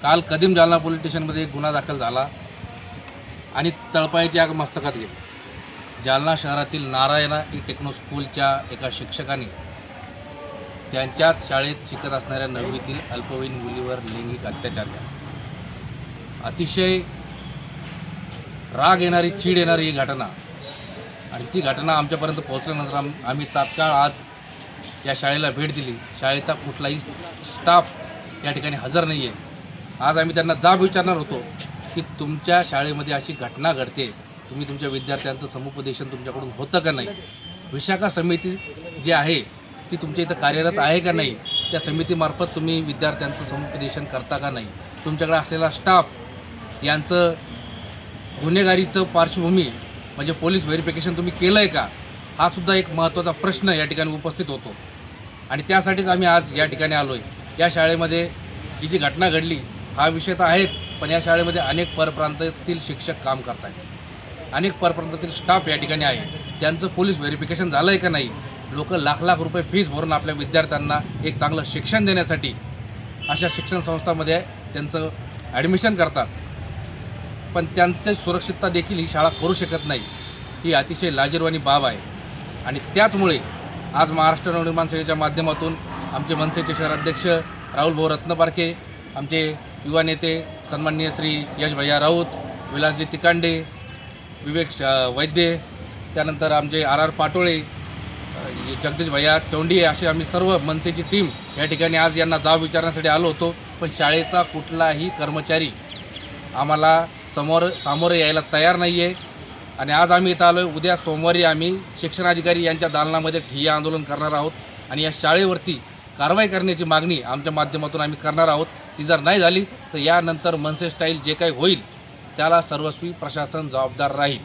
काल कदीम जालना पोलीस स्टेशनमध्ये एक गुन्हा दाखल झाला आणि तळपायाची आग मस्तकात गेली। जालना शहरातील नारायणा ई टेक्नो स्कूलच्या एका शिक्षकाने त्यांच्याच शाळेत शिकत असणाऱ्या 9वीतील अल्पवयीन मुलीवर लैंगिक अत्याचार केला। अतिशय राग येणारी, चीड येणारी ही घटना, आणि ती घटना आमच्यापर्यंत पोहोचल्यानंतर आम्ही तात्काळ आज या शाळेला भेट दिली। शाळेचा कुठलाही स्टाफ या ठिकाणी हजर नाही आहे। आज आम्ही त्यांना जाब विचारणार होतो की तुमच्या शाळेमध्ये अशी घटना घडते, तुम्ही तुमच्या विद्यार्थ्यांचं समुपदेशन तुमच्याकडून होतं का नाही? विशाखा समिती जी आहे ती तुमच्या इथं कार्यरत आहे का नाही? त्या समितीमार्फत तुम्ही विद्यार्थ्यांचं समुपदेशन करता का नाही? तुमच्याकडे असलेला स्टाफ यांचं गुन्हेगारीचं पार्श्वभूमी म्हणजे पोलीस व्हेरिफिकेशन तुम्ही केलं आहे का? हा सुद्धा एक महत्त्वाचा प्रश्न या ठिकाणी उपस्थित होतो, आणि त्यासाठीच आम्ही आज या ठिकाणी आलो आहे। या शाळेमध्ये ही जी घटना घडली हा विषय तर आहेच, पण या शाळेमध्ये अनेक परप्रांतातील शिक्षक काम करत आहेत, अनेक परप्रांतातील स्टाफ या ठिकाणी आहे, त्यांचं पोलीस व्हेरिफिकेशन झालं आहे का नाही? लोक लाख लाख रुपये फीस भरून आपल्या विद्यार्थ्यांना एक चांगलं शिक्षण देण्यासाठी अशा शिक्षण संस्थांमध्ये त्यांचं ॲडमिशन करतात, पण त्यांची सुरक्षितता देखील ही शाळा करू शकत नाही। ही अतिशय लाजिरवाणी बाब आहे, आणि त्याचमुळे आज महाराष्ट्र नवनिर्माण सेनेच्या माध्यमातून आमचे मनसेचे शहराध्यक्ष राहुल भाऊ रत्नपारखे, आमचे युवा नेते सन्माननीय श्री यश भैया राऊत, विलासजी तिकांडे, विवेक वैद्य, त्यानंतर आमचे आर पाटोळे, जगदीश भैया चौंडी, असे आम्ही सर्व मनसेची टीम या ठिकाणी आज यांना जाब विचारण्यासाठी आलो होतो। पण शाळेचा कुठलाही कर्मचारी आम्हाला सामोरे यायला तयार नाही आहे, आणि आज आम्ही इथं आलो आहे। उद्या सोमवारी आम्ही शिक्षणाधिकारी यांच्या दालनामध्ये ठिय्या आंदोलन करणार आहोत, आणि या शाळेवरती कारवाई करण्याची मागणी आमच्या माध्यमातून आम्ही करणार आहोत। ती जर नाही झाली तर यानंतर मनसे स्टाईल जे काही होईल त्याला सर्वस्वी प्रशासन जबाबदार राहील।